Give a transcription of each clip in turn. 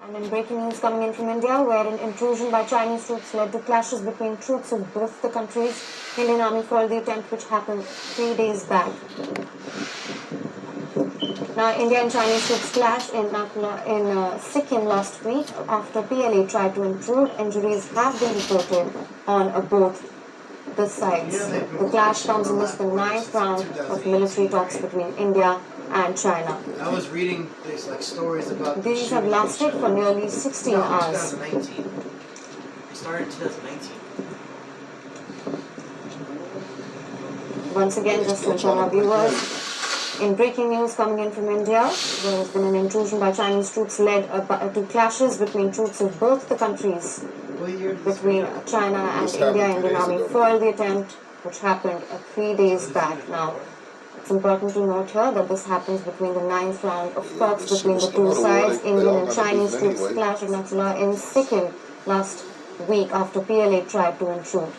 And in breaking news coming in from India, where an intrusion by Chinese troops led to clashes between troops of both the countries, Indian Army foiled the attempt which happened 3 days back. Now, India and Chinese troops clashed in Sikkim last week after PLA tried to intrude. Injuries have been reported on both the sides. The clash comes amidst the 9th round of military talks between India and China. I was reading stories about these have lasted for nearly 16 hours. 2019. It started in 2019. Once again, just to inform our viewers, in breaking news coming in from India, there has been an intrusion by Chinese troops led to clashes between troops of both the countries. Between China and India, Indian Army foiled the attempt, which happened 3 days back. Now, it's important to note here that this happens between the 9th round of talks between the two sides. Indian and Chinese troops clashed in Sikkim last week after PLA tried to intrude.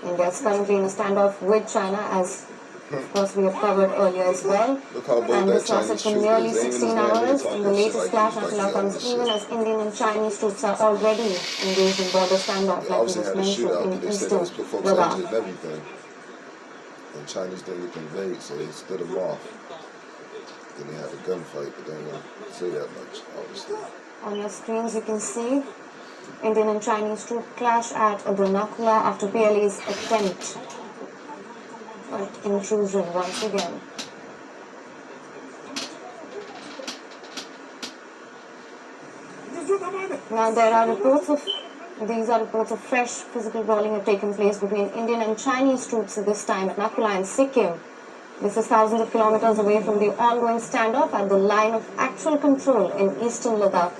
India is currently in a standoff with China, as of course we have covered earlier as well. And this lasted for nearly 16 hours. In the latest clash, Atila comes even as Indian and Chinese troops are already engaged in border standoff, like we just mentioned, in eastern Ladakh. And Chinese didn't invade, so they stood them off. Then they had a gunfight, but they don't say that much, obviously. On your screens, you can see Indian and Chinese troop clash at the Nakula after PLA's attempt at intrusion once again. Now, these are reports of fresh physical brawling have taken place between Indian and Chinese troops at this time at Nakula and Sikkim. This is thousands of kilometers away from the ongoing standoff at the line of actual control in eastern Ladakh.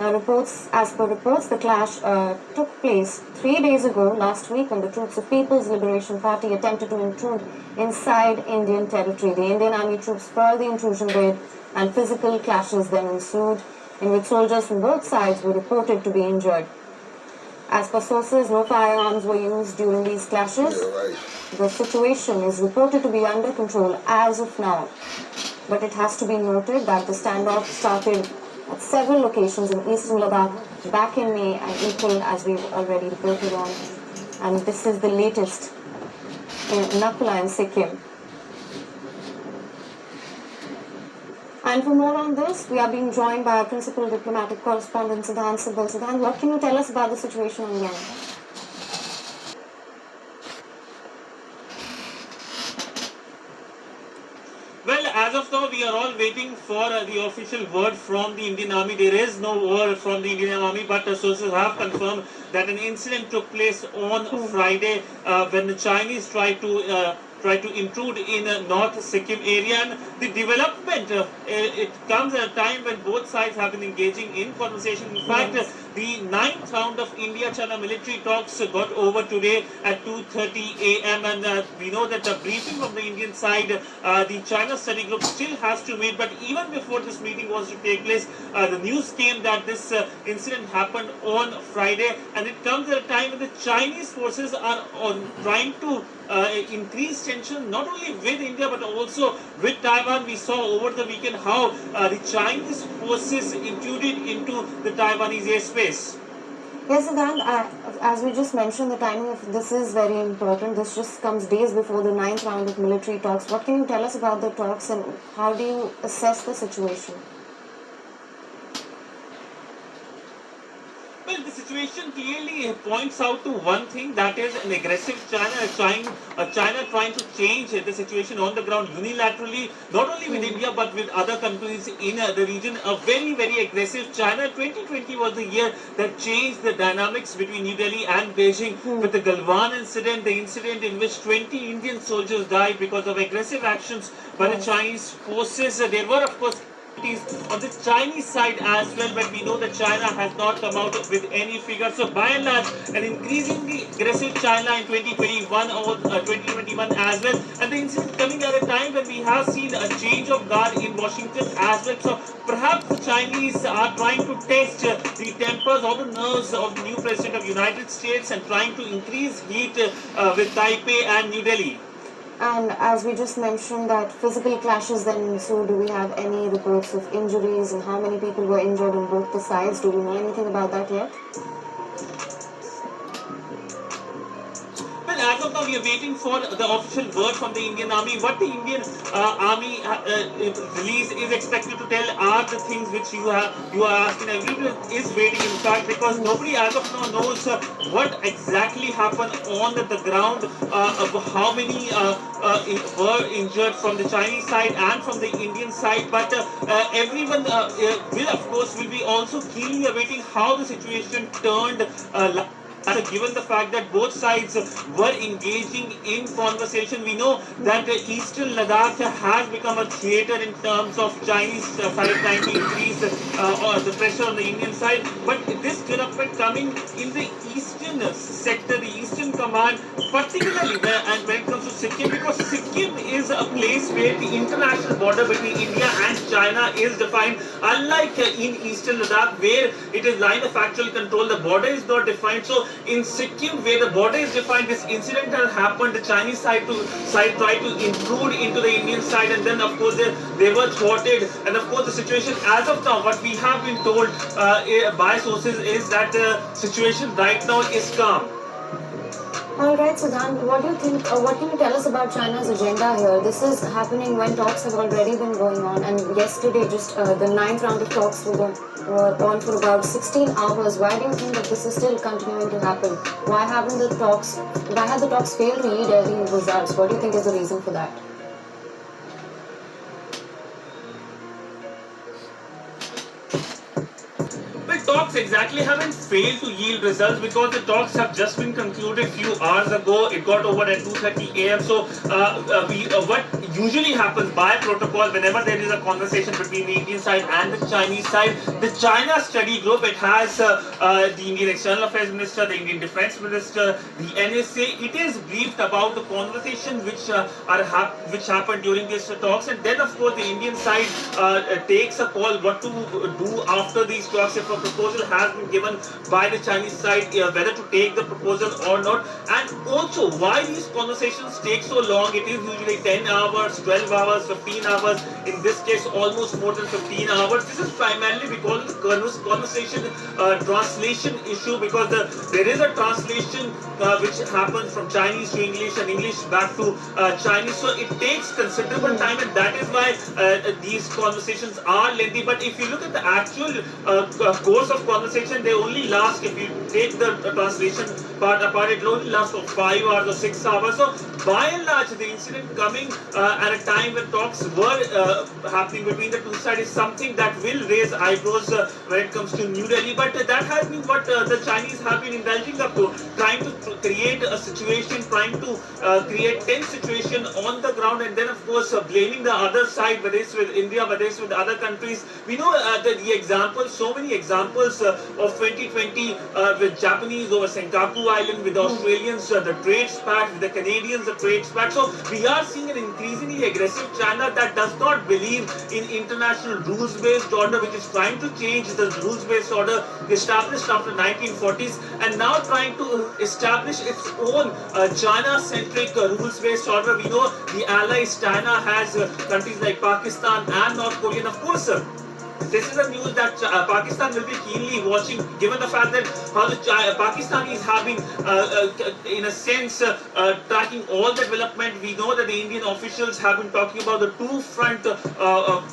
Now, as per reports, the clash took place 3 days ago, last week, when the troops of People's Liberation Party attempted to intrude inside Indian territory. The Indian Army troops foiled the intrusion bid, and physical clashes then ensued, in which soldiers from both sides were reported to be injured. As per sources, no firearms were used during these clashes. The situation is reported to be under control as of now. But it has to be noted that the standoff started at several locations in eastern Ladakh back in May and April, as we've already reported on. And this is the latest in Nakula and Sikkim. And for more on this, we are being joined by our principal diplomatic correspondent, Siddhant Sibal. Siddhant, what can you tell us about the situation on ground? Well, as of now, we are all waiting for the official word from the Indian Army. There is no word from the Indian Army, but sources have confirmed that an incident took place on Friday when the Chinese tried to intrude in North Sikkim area. And the development, it comes at a time when both sides have been engaging in conversation. In fact, the 9th round of India-China military talks got over today at 2:30 a.m. and we know that the briefing from the Indian side, the China study group still has to meet. But even before this meeting was to take place, the news came that this incident happened on Friday, and it comes at a time when the Chinese forces are trying to increase tension not only with India but also with Taiwan. We saw over the weekend how the Chinese forces intruded into the Taiwanese airspace. Yes, Siddhant, as we just mentioned, the timing of this is very important. This just comes days before the 9th round of military talks. What can you tell us about the talks and how do you assess the situation? Well, the situation clearly points out to one thing, that is an aggressive China trying to change the situation on the ground unilaterally, not only with India but with other countries in the region. A very, very aggressive China. 2020 was the year that changed the dynamics between New Delhi and Beijing with the Galwan incident, the incident in which 20 Indian soldiers died because of aggressive actions by the Chinese forces. There were, of course, on the Chinese side as well, but we know that China has not come out with any figures. So by and large, an increasingly aggressive China in 2021 or 2021 as well, and the incident coming at a time when we have seen a change of guard in Washington as well. So perhaps the Chinese are trying to test the tempers or the nerves of the new president of the United States and trying to increase heat with Taipei and New Delhi. And as we just mentioned that physical clashes then ensue, do we have any reports of injuries and how many people were injured on both the sides? Do we know anything about that yet? Well, as of now, we are waiting for the official word from the Indian Army. What the Indian Army release is expected to tell are the things which you are asking. Everyone is waiting, in fact, because nobody as of now knows what exactly happened on the ground, how many were injured from the Chinese side and from the Indian side. But everyone will, of course, will be also keenly awaiting how the situation turned. Given the fact that both sides were engaging in conversation, we know that Eastern Ladakh has become a theater in terms of Chinese side trying to increase the pressure on the Indian side. But this development coming in the eastern sector, the eastern command, particularly when it comes to Sikkim, because Sikkim is a place where the international border between India and China is defined. Unlike in Eastern Ladakh, where it is line of actual control, the border is not defined. So in Sikkim, where the border is defined, this incident has happened. The Chinese side tried to intrude into the Indian side, and then of course they were thwarted. And of course the situation as of now, what we have been told by sources is that the situation right now is calm. Alright, Siddhant, what do you think, what can you tell us about China's agenda here? This is happening when talks have already been going on, and yesterday just the 9th round of talks were on for about 16 hours. Why do you think that this is still continuing to happen? Why have the talks failed to yield any results? What do you think is the reason for that? Talks exactly haven't failed to yield results because the talks have just been concluded a few hours ago. It got over at 2:30 a.m. So what usually happens by protocol whenever there is a conversation between the Indian side and the Chinese side, the China study group, it has the Indian External Affairs Minister, the Indian Defense Minister, the NSA. It is briefed about the conversation which happened during these talks, and then of course the Indian side takes a call what to do after these talks. If a proposal has been given by the Chinese side, whether to take the proposal or not, and also why these conversations take so long. It is usually 10 hours, 12 hours, 15 hours. In this case, almost more than 15 hours. This is primarily because of the conversation translation issue, because there is a translation which happens from Chinese to English and English back to Chinese. So it takes considerable time, and that is why these conversations are lengthy. But if you look at the actual course of conversation, they only last, if you take the translation part apart, it only lasts for 5 hours or 6 hours. So by and large, the incident coming at a time when talks were happening between the two sides is something that will raise eyebrows when it comes to New Delhi. But that has been what the Chinese have been indulging up to, trying to create a situation, trying to create tense situation on the ground, and then of course blaming the other side, whether it's with India, whether it's with other countries. We know the examples, so many examples of 2020 with Japanese over Senkaku Island, with the Australians, the trade spat, with the Canadians, the trade spat. So we are seeing an increasingly aggressive China that does not believe in international rules-based order, which is trying to change the rules-based order established after 1940s, and now trying to establish its own China-centric rules-based order. We know the allies China has countries like Pakistan and North Korea, and of course this is a news that Pakistan will be keenly watching, given the fact that how the Pakistanis have been, in a sense, tracking all the development. We know that the Indian officials have been talking about the two-front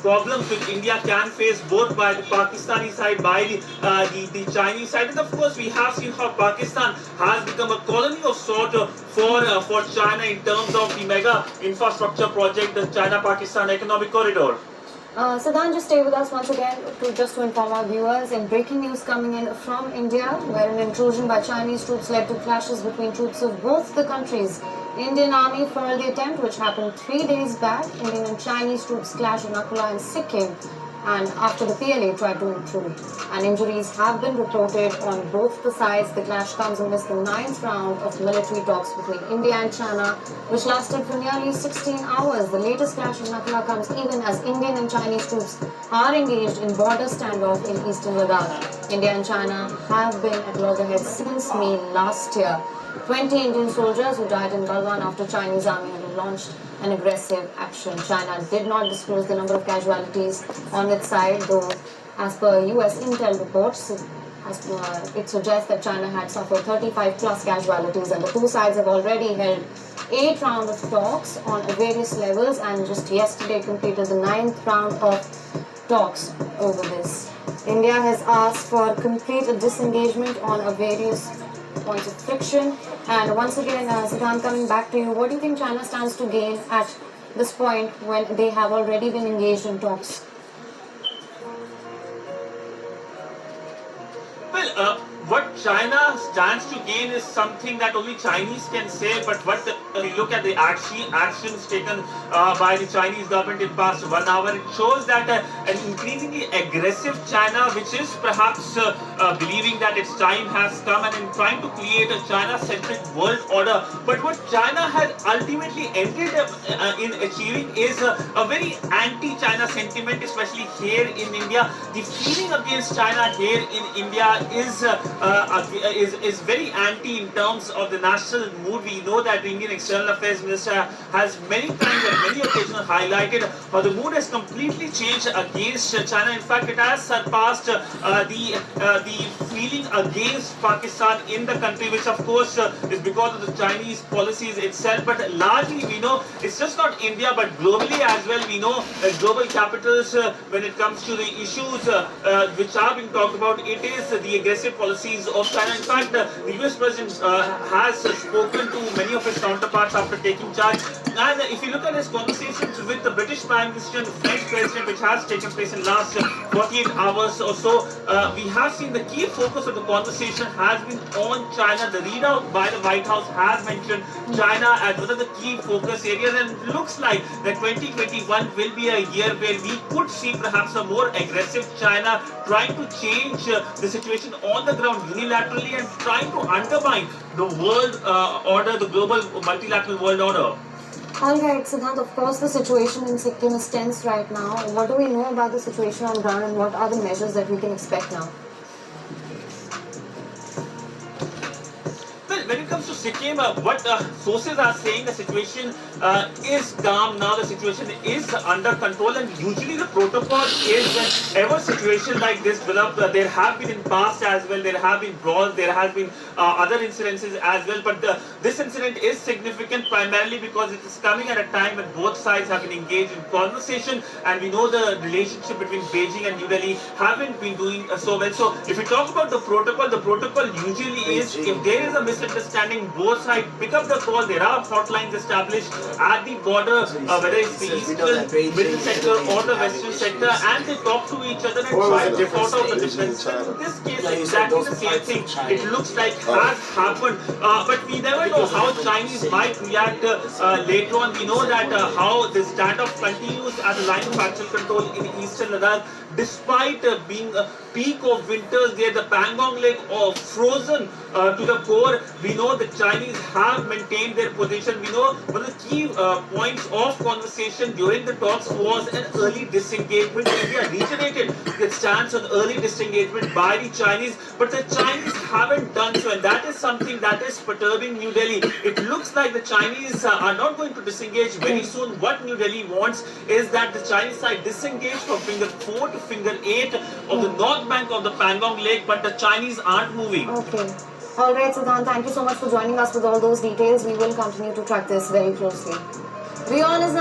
problems which India can face, both by the Pakistani side, by the Chinese side. And of course, we have seen how Pakistan has become a colony of sort for China in terms of the mega infrastructure project, the China-Pakistan Economic Corridor. Siddhant, just stay with us once again to inform our viewers. In breaking news coming in from India, where an intrusion by Chinese troops led to clashes between troops of both the countries. Indian Army foiled the attempt, which happened 3 days back. Indian and Chinese troops clashed in Akula and Sikkim, and after the PLA tried to intrude. And injuries have been reported on both the sides. The clash comes amidst the 9th round of military talks between India and China, which lasted for nearly 16 hours. The latest clash in Nakula comes even as Indian and Chinese troops are engaged in border standoff in eastern Ladakh. India and China have been at loggerheads since May last year. 20 Indian soldiers who died in Galwan after Chinese army had launched an aggressive action. China did not disclose the number of casualties on its side, though as per US intel reports, it suggests that China had suffered 35 plus casualties, and the two sides have already held 8 rounds of talks on various levels, and just yesterday completed the 9th round of talks over this. India has asked for complete disengagement on various points of friction. And once again, Siddhant, coming back to you, what do you think China stands to gain at this point when they have already been engaged in talks? Well, what China stands to gain is something that only Chinese can say, but we look at the actions taken by the Chinese government in past 1 hour, it shows that an increasingly aggressive China, which is perhaps believing that its time has come and in trying to create a China-centric world order. But what China has ultimately ended up in achieving is a very anti-China sentiment, especially here in India. The feeling against China here in India is very anti in terms of the national mood. We know that the Indian External Affairs Minister has many times and many occasions highlighted how the mood has completely changed against China. In fact, it has surpassed the feeling against Pakistan in the country, which of course is because of the Chinese policies itself. But largely we know it's just not India, but globally as well. We know that global capitals, when it comes to the issues which are being talked about, it is the aggressive policies of China. In fact, the US President has spoken to many of his counterparts after taking charge. And if you look at his conversations with the British Prime Minister and the French President, which has taken place in the last 48 hours or so, we have seen the key focus of the conversation has been on China. The readout by the White House has mentioned China as one of the key focus areas, and it looks like that 2021 will be a year where we could see perhaps a more aggressive China trying to change the situation on the ground unilaterally and trying to undermine the world order, the global multilateral world order. Alright, Siddhant, of course the situation in Sikkim is tense right now. What do we know about the situation on ground, and what are the measures that we can expect now? Well, when it comes to Sikkim, what sources are saying, the situation is calm now, the situation is under control, and usually the protocol is whenever situation like this develop, there have been in past as well, there have been brawls, there has been other incidences as well, but this incident is significant primarily because it is coming at a time when both sides have been engaged in conversation, and we know the relationship between Beijing and New Delhi haven't been doing so well. So if we talk about the protocol usually is, if there is a misunderstanding, both sides pick up the call. There are hotlines established at the border, whether it's the eastern, middle sector or the western sector, and they talk to each other and try to sort out the differences. In this case, exactly the same thing, it looks like has happened, but we never know how Chinese might react later on. We know that how the standoff continues as a line of actual control in eastern Ladakh, despite being a peak of winters there, the Pangong Lake frozen to the core. We know the Chinese have maintained their position. We know one of the key points of conversation during the talks was an early disengagement. India reiterated its stance on early disengagement by the Chinese, but the Chinese haven't done so, and that is something that is perturbing New Delhi. It looks like the Chinese are not going to disengage very soon. What New Delhi wants is that the Chinese side disengage from finger 4 to finger 8 of the north bank of the Pangong Lake, but the Chinese aren't moving. Okay. Alright, Siddhant, thank you so much for joining us with all those details. We will continue to track this very closely. WION is now